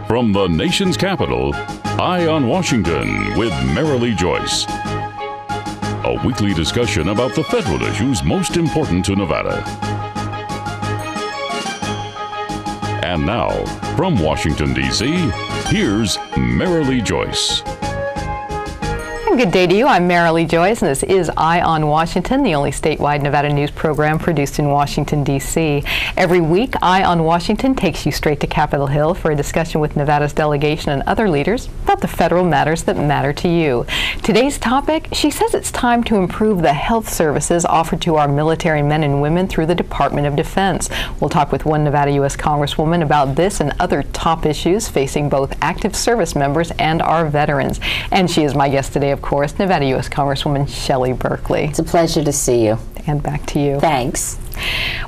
From the nation's capital, Eye on Washington with Marilee Joyce. A weekly discussion about the federal issues most important to Nevada. And now, from Washington, D.C., here's Marilee Joyce. Good day to you. I'm Marilee Joyce, and this is Eye on Washington, the only statewide Nevada news program produced in Washington, D.C. Every week, Eye on Washington takes you straight to Capitol Hill for a discussion with Nevada's delegation and other leaders about the federal matters that matter to you. Today's topic, she says it's time to improve the health services offered to our military men and women through the Department of Defense. We'll talk with one Nevada U.S. Congresswoman about this and other top issues facing both active service members and our veterans. And she is my guest today, of course, Nevada U.S. Congresswoman Shelley Berkley. It's a pleasure to see you. And back to you. Thanks.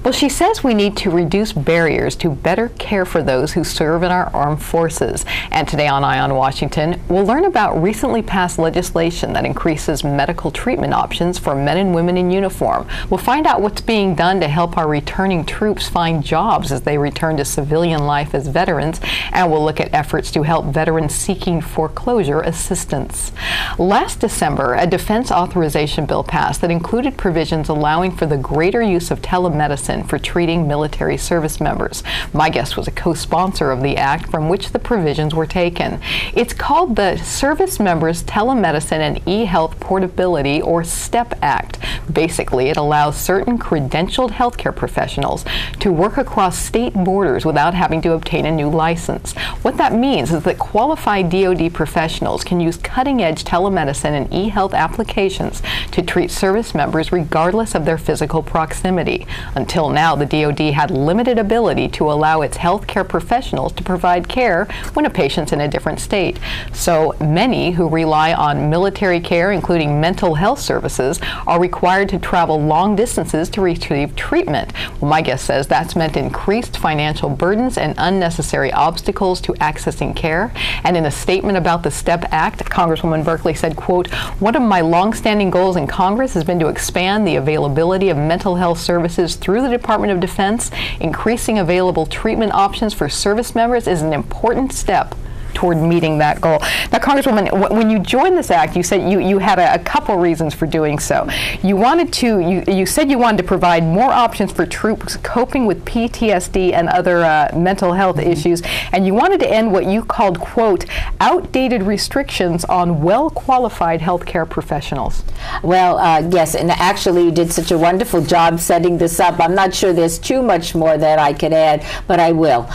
Well, she says we need to reduce barriers to better care for those who serve in our armed forces. And today on Eye on Washington, we'll learn about recently passed legislation that increases medical treatment options for men and women in uniform. We'll find out what's being done to help our returning troops find jobs as they return to civilian life as veterans. And we'll look at efforts to help veterans seeking foreclosure assistance. Last December, a defense authorization bill passed that included provisions allowing for the greater use of telemedicine for treating military service members. My guest was a co-sponsor of the act from which the provisions were taken. It's called the Service Members Telemedicine and E-Health Portability, or STEP Act. Basically, it allows certain credentialed healthcare professionals to work across state borders without having to obtain a new license. What that means is that qualified DoD professionals can use cutting-edge telemedicine and e-health applications to treat service members regardless of their physical proximity. Until now, the DoD had limited ability to allow its healthcare professionals to provide care when a patient's in a different state. So many who rely on military care, including mental health services, are required to travel long distances to receive treatment. Well, my guest says that's meant increased financial burdens and unnecessary obstacles to accessing care. And in a statement about the STEP Act, Congresswoman Berkley said, quote, "One of my long-standing goals in Congress has been to expand the availability of mental health services through the Department of Defense. Increasing available treatment options for service members is an important step toward meeting that goal." Now, Congresswoman, when you joined this act, you said you had a couple reasons for doing so. You said you wanted to provide more options for troops coping with PTSD and other mental health issues, and you wanted to end what you called, quote, outdated restrictions on well-qualified healthcare professionals. Well, yes, and actually you did such a wonderful job setting this up. I'm not sure there's too much more that I could add, but I will.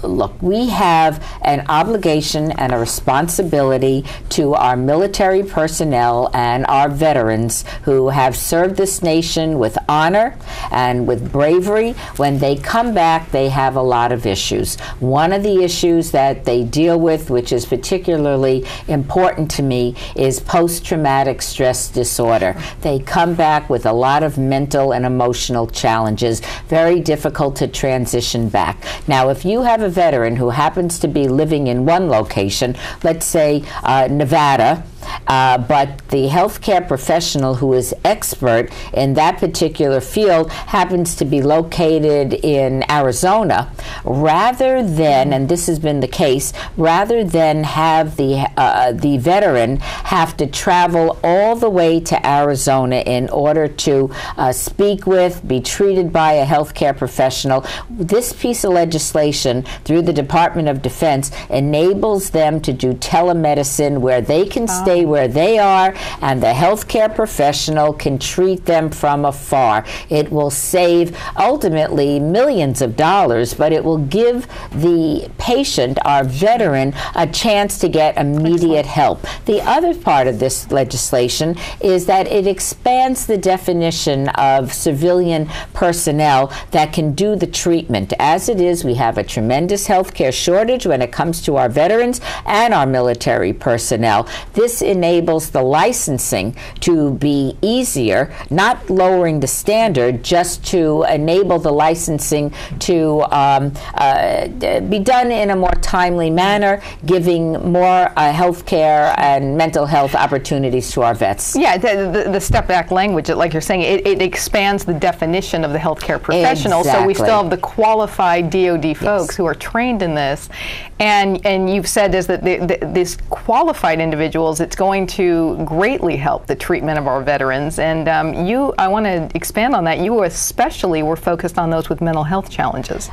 Look, we have an obligation and a responsibility to our military personnel and our veterans who have served this nation with honor and with bravery. When they come back, they have a lot of issues. One of the issues that they deal with, which is particularly important to me, is post-traumatic stress disorder. They come back with a lot of mental and emotional challenges, very difficult to transition back. Now, if you have a veteran who happens to be living in one location, let's say Nevada, but the healthcare professional who is expert in that particular field happens to be located in Arizona, rather than, and this has been the case, rather than have the veteran have to travel all the way to Arizona in order to speak with, be treated by a healthcare professional, this piece of legislation through the Department of Defense enables them to do telemedicine where they can stay where they are, and the healthcare professional can treat them from afar. It will save ultimately millions of dollars, but it will give the patient, our veteran, a chance to get immediate help. The other part of this legislation is that it expands the definition of civilian personnel that can do the treatment. As it is, we have a tremendous healthcare shortage when it comes to our veterans and our military personnel. This enables the licensing to be easier, not lowering the standard, just to enable the licensing to be done in a more timely manner, giving more health care and mental health opportunities to our vets. Yeah, the step back language, like you're saying, it expands the definition of the healthcare professional. Exactly. So we still have the qualified DoD folks who are trained in this. And you've said is that these qualified individuals, it's going to greatly help the treatment of our veterans. And I want to expand on that. You especially were focused on those with mental health challenges.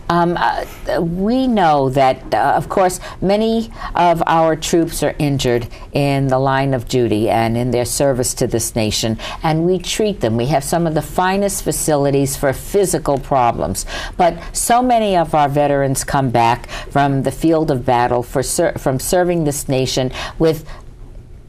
We know that, of course, many of our troops are injured in the line of duty and in their service to this nation, and we treat them. We have some of the finest facilities for physical problems, but so many of our veterans come back from the field of battle from serving this nation with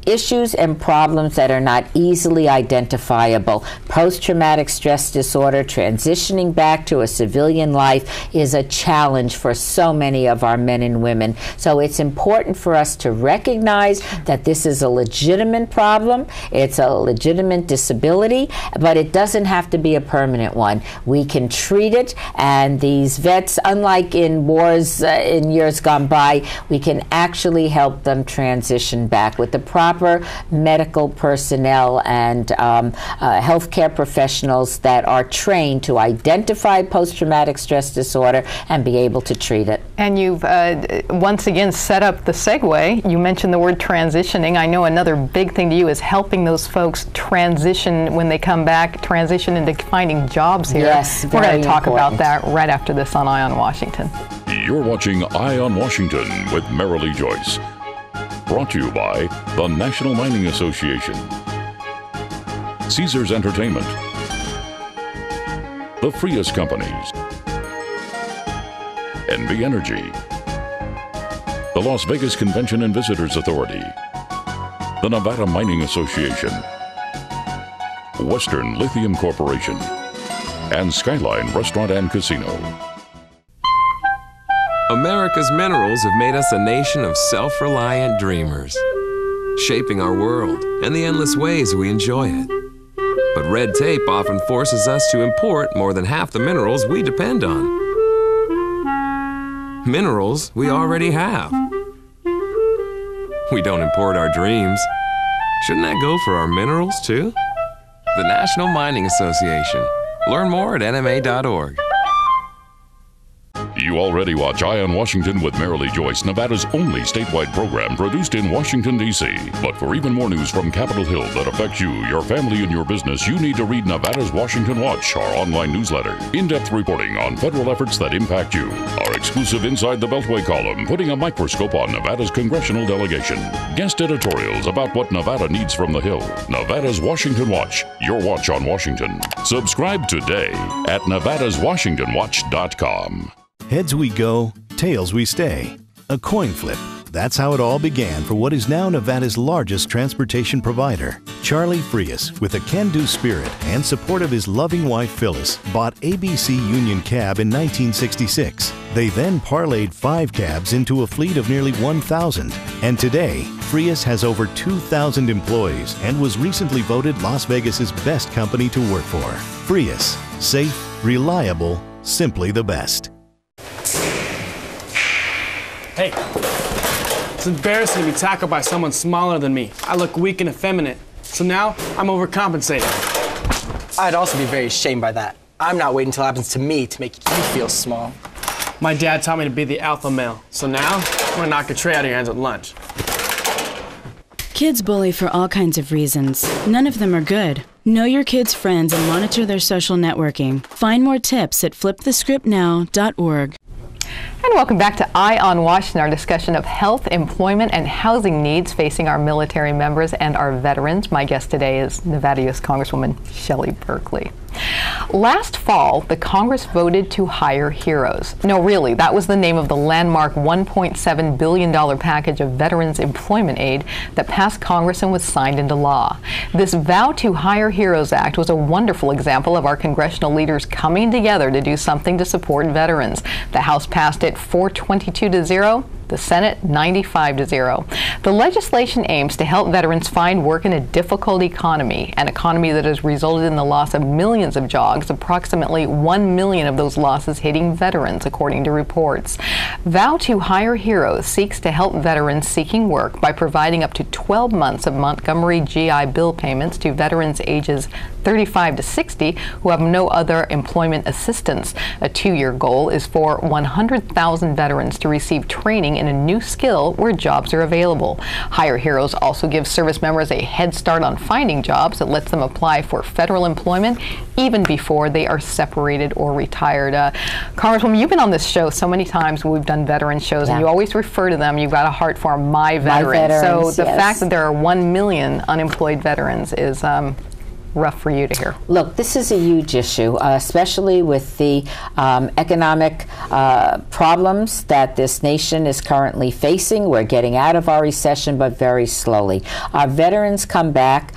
issues and problems that are not easily identifiable. Post-traumatic stress disorder, transitioning back to a civilian life, is a challenge for so many of our men and women. So it's important for us to recognize that this is a legitimate problem. It's a legitimate disability, but it doesn't have to be a permanent one. We can treat it, and these vets, unlike in wars in years gone by, we can actually help them transition back with the proper medical personnel and healthcare professionals that are trained to identify post-traumatic stress disorder and be able to treat it. And you've once again set up the segue. You mentioned the word transitioning. I know another big thing to you is helping those folks transition when they come back, transition into finding jobs here. Yes, we're going to talk important. about that right after this on Eye on Washington. You're watching Eye on Washington with Marilee Joyce. Brought to you by the National Mining Association, Caesars Entertainment, the Frias Companies, NV Energy, the Las Vegas Convention and Visitors Authority, the Nevada Mining Association, Western Lithium Corporation, and Skyline Restaurant and Casino. America's minerals have made us a nation of self-reliant dreamers, shaping our world and the endless ways we enjoy it. But red tape often forces us to import more than half the minerals we depend on. Minerals we already have. We don't import our dreams. Shouldn't that go for our minerals too? The National Mining Association. Learn more at nma.org. You already watch Eye on Washington with Marilee Joyce, Nevada's only statewide program produced in Washington, D.C. But for even more news from Capitol Hill that affects you, your family, and your business, you need to read Nevada's Washington Watch, our online newsletter. In-depth reporting on federal efforts that impact you. Our exclusive Inside the Beltway column, putting a microscope on Nevada's congressional delegation. Guest editorials about what Nevada needs from the Hill. Nevada's Washington Watch, your watch on Washington. Subscribe today at nevadaswashingtonwatch.com. Heads we go, tails we stay. A coin flip. That's how it all began for what is now Nevada's largest transportation provider. Charlie Frias, with a can-do spirit and support of his loving wife Phyllis, bought ABC Union Cab in 1966. They then parlayed 5 cabs into a fleet of nearly 1,000. And today, Frias has over 2,000 employees and was recently voted Las Vegas's best company to work for. Frias, safe, reliable, simply the best. Hey, it's embarrassing to be tackled by someone smaller than me. I look weak and effeminate, so now I'm overcompensating. I'd also be very ashamed by that. I'm not waiting until it happens to me to make you feel small. My dad taught me to be the alpha male, so now I'm gonna knock a tray out of your hands at lunch. Kids bully for all kinds of reasons. None of them are good. Know your kids' friends and monitor their social networking. Find more tips at flipthescriptnow.org. And welcome back to Eye on Washington, our discussion of health, employment, and housing needs facing our military members and our veterans. My guest today is Nevada U.S. Congresswoman Shelley Berkley. Last fall, the Congress voted to hire heroes. No, really, that was the name of the landmark $1.7 billion package of Veterans Employment Aid that passed Congress and was signed into law. This Vow to Hire Heroes Act was a wonderful example of our congressional leaders coming together to do something to support veterans. The House passed it 422-0. The Senate 95-0. The legislation aims to help veterans find work in a difficult economy, an economy that has resulted in the loss of millions of jobs, approximately 1 million of those losses hitting veterans, according to reports. Vow to Hire Heroes seeks to help veterans seeking work by providing up to 12 months of Montgomery GI Bill payments to veterans ages 35 to 60 who have no other employment assistance. A 2-year goal is for 100,000 veterans to receive training in a new skill where jobs are available. Hire Heroes also gives service members a head start on finding jobs that lets them apply for federal employment even before they are separated or retired. Congresswoman, you've been on this show so many times when we've done veteran shows, and you always refer to them. You've got a heart for my veterans. So the fact that there are 1 million unemployed veterans is rough for you to hear. Look, this is a huge issue, especially with the economic problems that this nation is currently facing. We're getting out of our recession, but very slowly. Our veterans come back.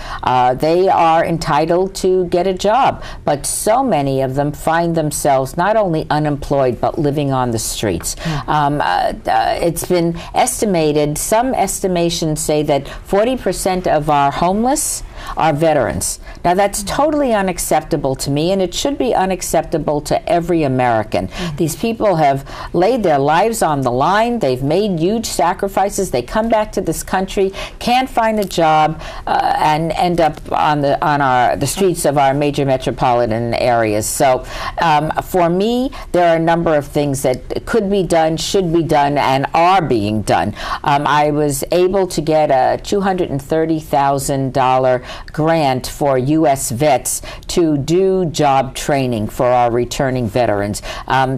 They are entitled to get a job, but so many of them find themselves not only unemployed, but living on the streets. It's been estimated, some estimations say that 40% of our homeless are veterans. Now, that's totally unacceptable to me, and it should be unacceptable to every American. These people have laid their lives on the line. They've made huge sacrifices. They come back to this country, can't find a job, and end up on the streets of our major metropolitan areas. So, for me, there are a number of things that could be done, should be done, and are being done. I was able to get a $230,000 grant for U.S. vets to do job training for our returning veterans,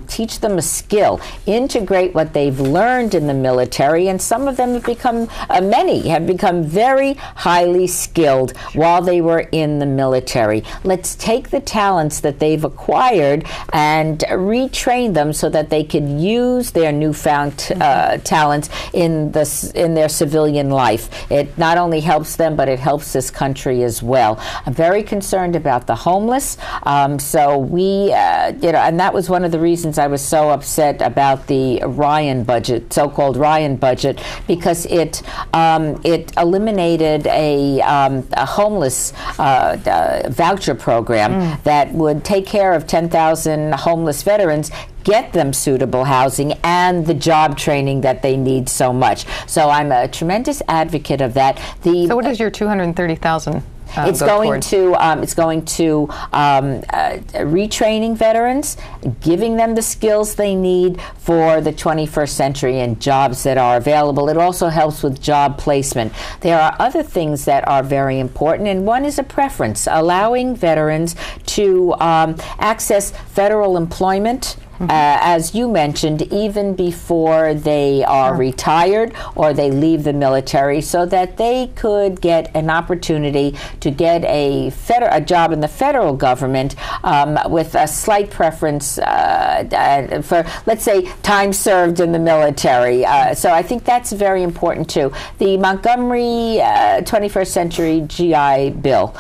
teach them a skill, integrate what they've learned in the military, and some of them have become, many have become very highly skilled while they were in the military. Let's take the talents that they've acquired and retrain them so that they can use their newfound talents in their civilian life. It not only helps them, but it helps this country as well. I'm very concerned about the homeless. So we, and that was one of the reasons I was so upset about the Ryan budget, so-called Ryan budget, because it eliminated a homeless voucher program that would take care of 10,000 homeless veterans, get them suitable housing and the job training that they need so much. So I'm a tremendous advocate of that. So what is your $230,000? It's going to retraining veterans, giving them the skills they need for the 21st century and jobs that are available. It also helps with job placement. There are other things that are very important, and one is a preference, allowing veterans to access federal employment. As you mentioned, even before they are retired or they leave the military, so that they could get an opportunity to get a job in the federal government with a slight preference for, let's say, time served in the military. So I think that's very important too. The Montgomery 21st Century GI Bill,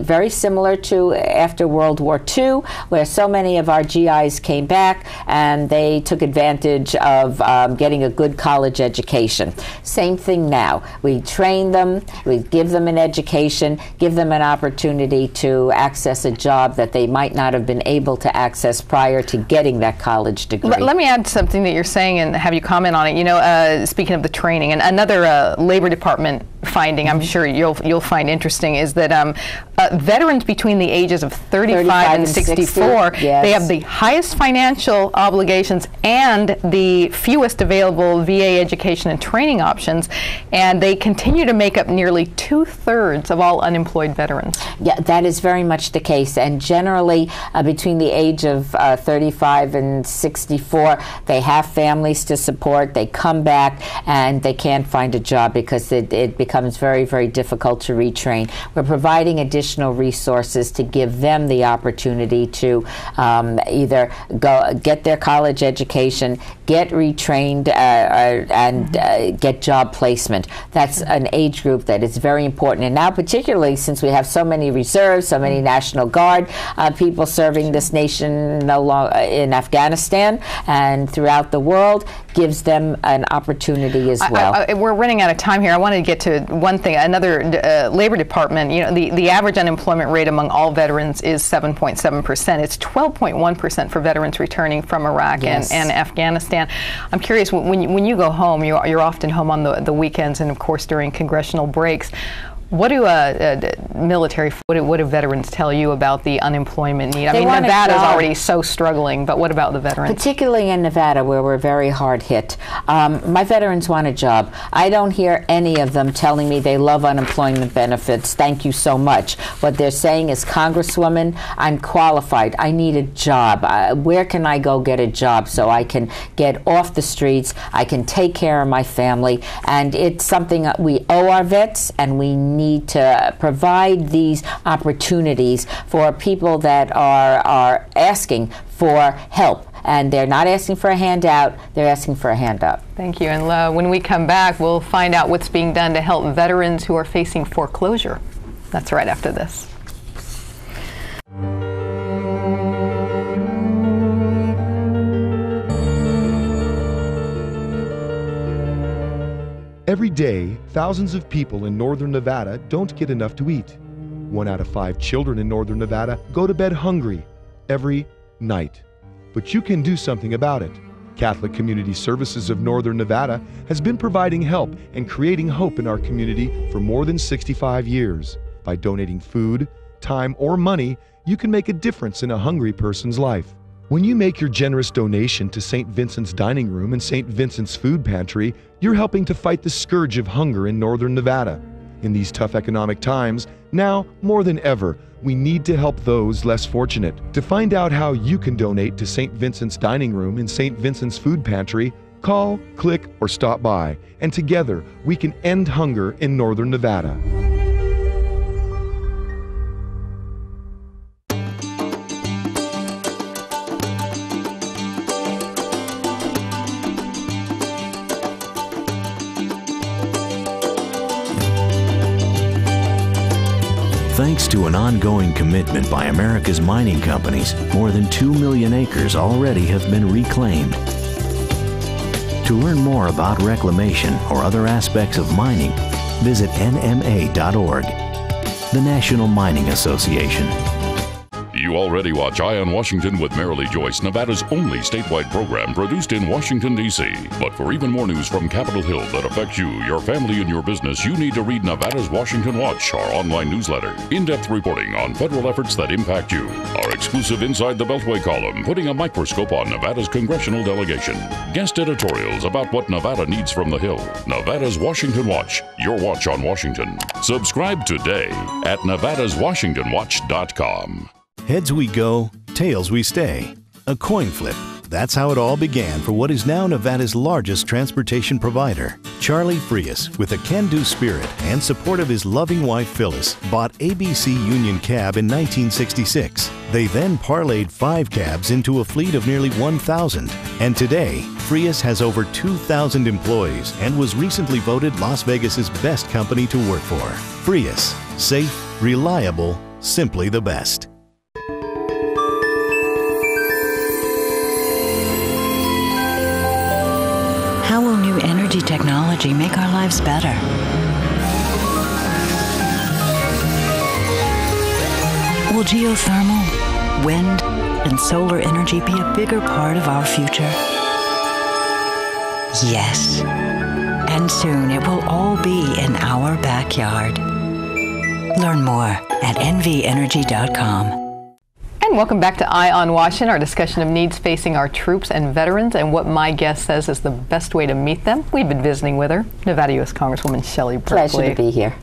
very similar to after World War II, where so many of our GIs came back and they took advantage of getting a good college education. Same thing now. We train them, we give them an education, give them an opportunity to access a job that they might not have been able to access prior to getting that college degree. Let me add something that you're saying and have you comment on it. You know, speaking of the training, and another Labor Department finding I'm sure you'll find interesting is that veterans between the ages of 35 and 64, they have the highest financial obligations and the fewest available VA education and training options, and they continue to make up nearly 2/3 of all unemployed veterans. Yeah, that is very much the case, and generally between the age of 35 and 64, they have families to support, they come back, and they can't find a job because it becomes becomes very, very difficult to retrain. We're providing additional resources to give them the opportunity to either go get their college education, get retrained, and get job placement. That's an age group that is very important. And now, particularly since we have so many reserves, so many National Guard people serving this nation in Afghanistan and throughout the world, gives them an opportunity as well. We're running out of time here. I wanted to get to one thing. Another Labor Department, the average unemployment rate among all veterans is 7.7%. It's 12.1% for veterans returning from Iraq and Afghanistan. I'm curious, when you go home, you're often home on the weekends and, of course, during congressional breaks. What do what do veterans tell you about the unemployment need? I mean, Nevada's already so struggling, but what about the veterans? Particularly in Nevada, where we're very hard hit. My veterans want a job. I don't hear any of them telling me they love unemployment benefits. Thank you so much. What they're saying is, Congresswoman, I'm qualified. I need a job. Where can I go get a job so I can get off the streets? I can take care of my family. And it's something that we owe our vets, and we need to provide these opportunities for people that are asking for help. And they're not asking for a handout, they're asking for a hand up. Thank you. And when we come back, we'll find out what's being done to help veterans who are facing foreclosure. That's right after this. Every day, thousands of people in northern Nevada don't get enough to eat. 1 out of 5 children in northern Nevada go to bed hungry every night. But you can do something about it. Catholic Community Services of Northern Nevada has been providing help and creating hope in our community for more than 65 years. By donating food, time, or money, you can make a difference in a hungry person's life. When you make your generous donation to St. Vincent's Dining Room and St. Vincent's Food Pantry, you're helping to fight the scourge of hunger in northern Nevada. In these tough economic times, now more than ever, we need to help those less fortunate. To find out how you can donate to St. Vincent's Dining Room and St. Vincent's Food Pantry, call, click, or stop by, and together we can end hunger in northern Nevada. Thanks to an ongoing commitment by America's mining companies, more than 2 million acres already have been reclaimed. To learn more about reclamation or other aspects of mining, visit nma.org, the National Mining Association. You already watch Eye on Washington with Marilee, Joyce, Nevada's only statewide program produced in Washington, D.C. But for even more news from Capitol Hill that affects you, your family, and your business, you need to read Nevada's Washington Watch, our online newsletter. In-depth reporting on federal efforts that impact you. Our exclusive Inside the Beltway column, putting a microscope on Nevada's congressional delegation. Guest editorials about what Nevada needs from the Hill. Nevada's Washington Watch, your watch on Washington. Subscribe today at nevadaswashingtonwatch.com. Heads we go, tails we stay. A coin flip. That's how it all began for what is now Nevada's largest transportation provider. Charlie Frias, with a can-do spirit and support of his loving wife Phyllis, bought ABC Union Cab in 1966. They then parlayed 5 cabs into a fleet of nearly 1,000. And today, Frias has over 2,000 employees and was recently voted Las Vegas's best company to work for. Frias, safe, reliable, simply the best. How will new energy technology make our lives better? Will geothermal, wind, and solar energy be a bigger part of our future? Yes. And soon it will all be in our backyard. Learn more at nvenergy.com. And welcome back to Eye on Washington, our discussion of needs facing our troops and veterans and what my guest says is the best way to meet them. We've been visiting with her, Nevada U.S. Congresswoman Shelley Berkley. Pleasure to be here.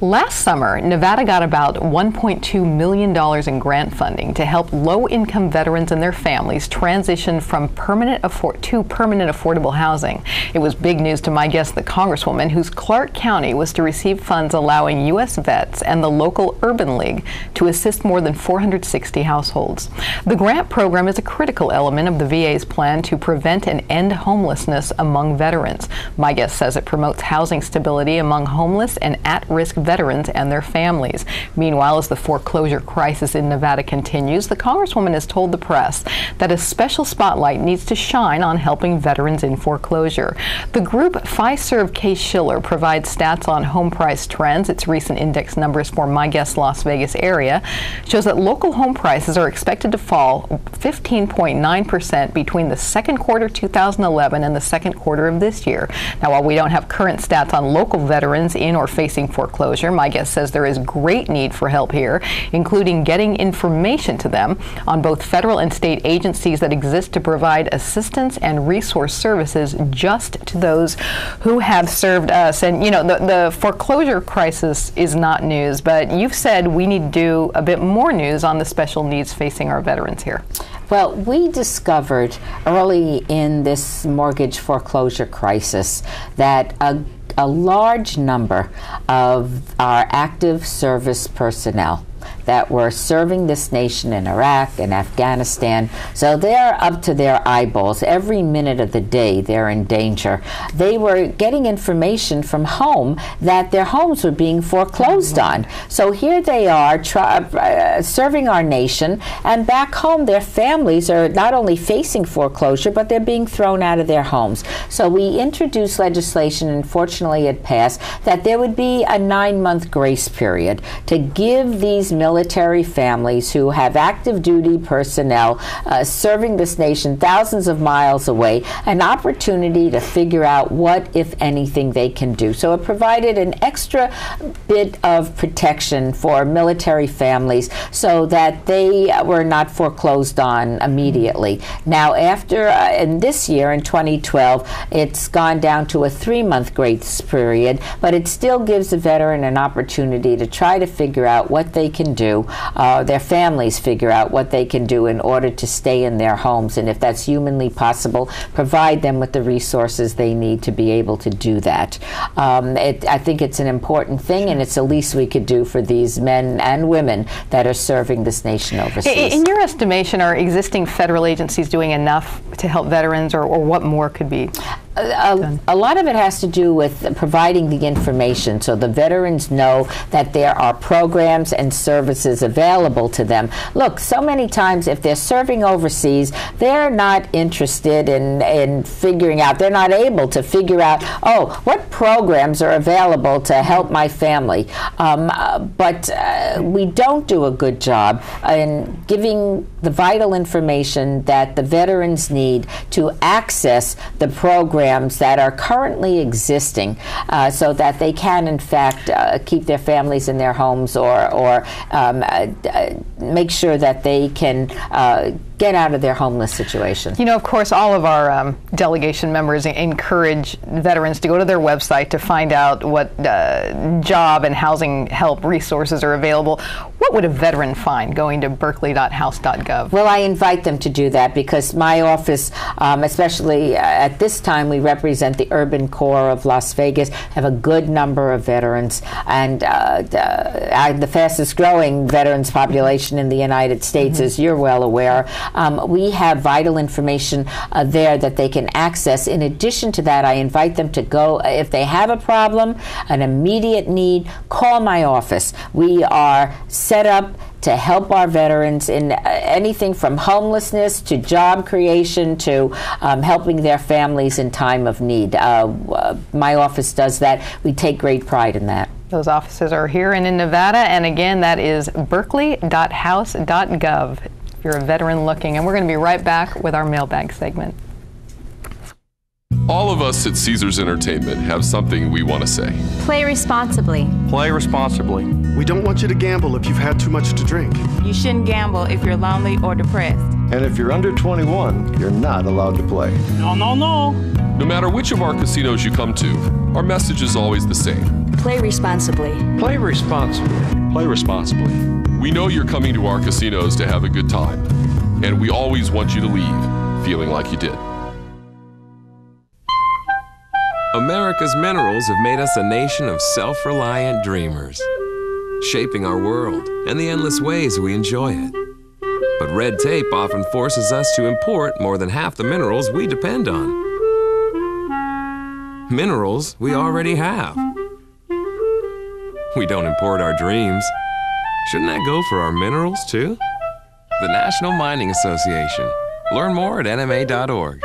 Last summer, Nevada got about $1.2 million in grant funding to help low-income veterans and their families transition from permanent affordable housing. It was big news to my guest, the Congresswoman, whose Clark County was to receive funds allowing U.S. vets and the local Urban League to assist more than 460 households. The grant program is a critical element of the VA's plan to prevent and end homelessness among veterans. My guest says it promotes housing stability among homeless and at-risk veterans and their families. Meanwhile, as the foreclosure crisis in Nevada continues, the Congresswoman has told the press that a special spotlight needs to shine on helping veterans in foreclosure. The group Fiserv Case-Shiller provides stats on home price trends. Its recent index numbers for my guest Las Vegas area shows that local home prices are expected to fall 15.9% between the second quarter 2011 and the second quarter of this year. Now, while we don't have current stats on local veterans in or facing foreclosure, my guest says there is great need for help here, including getting information to them on both federal and state agencies that exist to provide assistance and resource services just to those who have served us. And, you know, the foreclosure crisis is not news, but you've said we need to do a bit more news on the special needs facing our veterans here. Well, we discovered early in this mortgage foreclosure crisis that a large number of our active service personnel that were serving this nation in Iraq and Afghanistan, so they're up to their eyeballs. Every minute of the day they're in danger. They were getting information from home that their homes were being foreclosed on. So here they are serving our nation, and back home their families are not only facing foreclosure, but they're being thrown out of their homes. So we introduced legislation, and fortunately it passed, that there would be a 9-month grace period to give these military families who have active duty personnel serving this nation thousands of miles away an opportunity to figure out what, if anything, they can do. So it provided an extra bit of protection for military families so that they were not foreclosed on immediately. Now, after in this year, in 2012, it's gone down to a 3-month grace period, but it still gives a veteran an opportunity to try to figure out what they can do, their families figure out what they can do in order to stay in their homes, and if that's humanly possible, provide them with the resources they need to be able to do that. I think it's an important thing, and it's the least we could do for these men and women that are serving this nation overseas. In your estimation, are existing federal agencies doing enough to help veterans, or what more could be done? A lot of it has to do with providing the information so the veterans know that there are programs and services available to them. Look, so many times if they're serving overseas, they're not interested in figuring out, they're not able to figure out, oh, what programs are available to help my family. But we don't do a good job in giving the vital information that the veterans need to access the programs that are currently existing so that they can, in fact, keep their families in their homes or make sure that they can get out of their homeless situation. You know, of course, all of our delegation members encourage veterans to go to their website to find out what job and housing help resources are available. What would a veteran find going to berkeley.house.gov? Well, I invite them to do that because my office, especially at this time, we represent the urban core of Las Vegas, have a good number of veterans, and the fastest growing veterans population in the United States, as you're well aware. We have vital information there that they can access. In addition to that, I invite them to go, if they have a problem, an immediate need, call my office. We are set up to help our veterans in anything from homelessness to job creation to helping their families in time of need. My office does that. We take great pride in that. Those offices are here and in Nevada, and again, that is berkeley.house.gov. If you're a veteran looking, and we're going to be right back with our mailbag segment. All of us at Caesars Entertainment have something we want to say. Play responsibly. Play responsibly. We don't want you to gamble if you've had too much to drink. You shouldn't gamble if you're lonely or depressed. And if you're under 21, you're not allowed to play. No, no, no. No matter which of our casinos you come to, our message is always the same. Play responsibly. Play responsibly. Play responsibly. We know you're coming to our casinos to have a good time, and we always want you to leave feeling like you did. America's minerals have made us a nation of self-reliant dreamers, shaping our world and the endless ways we enjoy it. But red tape often forces us to import more than half the minerals we depend on. Minerals we already have. We don't import our dreams. Shouldn't that go for our minerals too? The National Mining Association. Learn more at nma.org.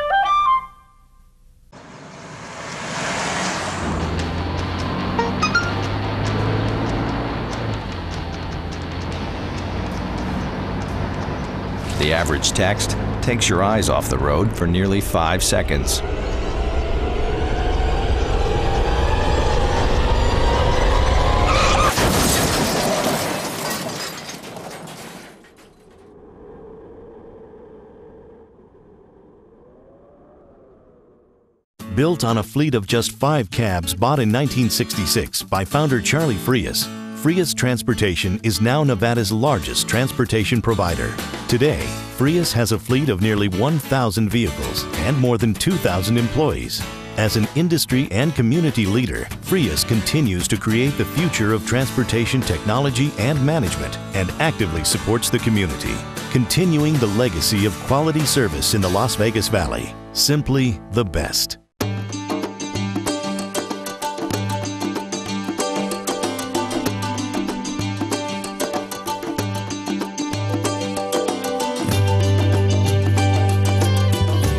The average text takes your eyes off the road for nearly 5 seconds. Built on a fleet of just 5 cabs bought in 1966 by founder Shelley Berkley, Frias Transportation is now Nevada's largest transportation provider. Today, Frias has a fleet of nearly 1,000 vehicles and more than 2,000 employees. As an industry and community leader, Frias continues to create the future of transportation technology and management and actively supports the community, continuing the legacy of quality service in the Las Vegas Valley. Simply the best.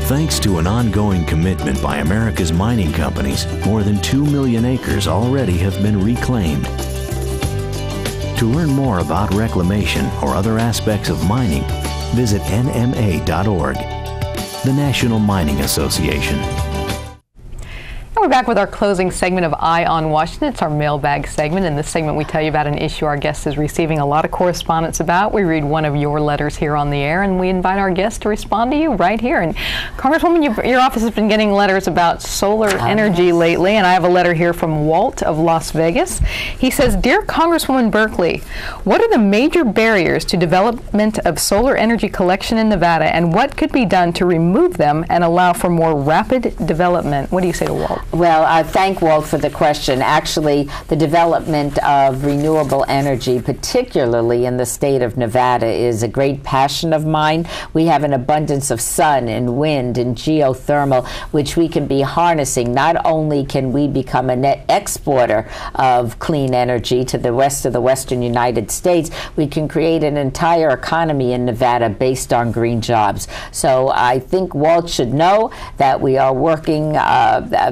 Thanks to an ongoing commitment by America's mining companies, more than 2 million acres already have been reclaimed. To learn more about reclamation or other aspects of mining, visit nma.org, the National Mining Association. We're back with our closing segment of Eye on Washington. It's our mailbag segment. In this segment, we tell you about an issue our guest is receiving a lot of correspondence about. We read one of your letters here on the air, and we invite our guests to respond to you right here. And Congresswoman, your office has been getting letters about solar energy lately, and I have a letter here from Walt of Las Vegas. He says, "Dear Congresswoman Berkley, what are the major barriers to development of solar energy collection in Nevada, and what could be done to remove them and allow for more rapid development?" What do you say to Walt? Well, I thank Walt for the question. Actually, the development of renewable energy, particularly in the state of Nevada, is a great passion of mine. We have an abundance of sun and wind and geothermal, which we can be harnessing. Not only can we become a net exporter of clean energy to the rest of the western United States, we can create an entire economy in Nevada based on green jobs. So I think Walt should know that we are working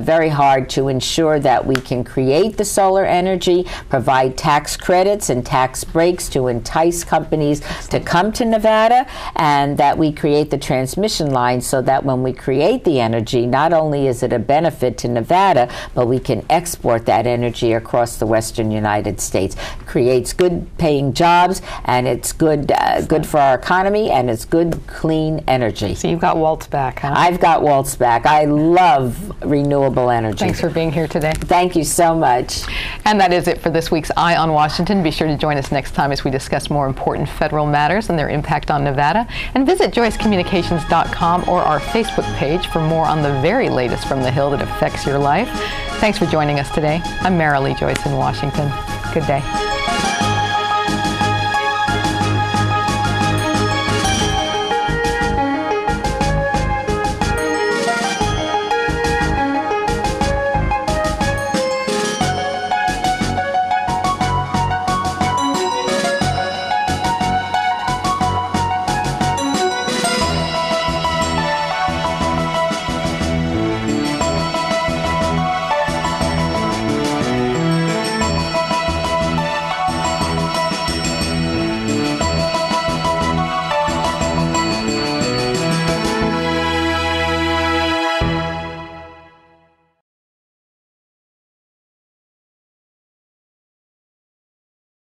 very hard to ensure that we can create the solar energy, provide tax credits and tax breaks to entice companies to come to Nevada, and that we create the transmission lines so that when we create the energy, not only is it a benefit to Nevada, but we can export that energy across the western United States. It creates good paying jobs, and it's good for our economy, and it's good clean energy. So you've got Walt's back, huh? I've got Walt's back. I love renewable energy. Thanks for being here today. Thank you so much. And that is it for this week's Eye on Washington. Be sure to join us next time as we discuss more important federal matters and their impact on Nevada. And visit joycecommunications.com or our Facebook page for more on the very latest from the Hill that affects your life. Thanks for joining us today. I'm Marilee, Joyce in Washington. Good day.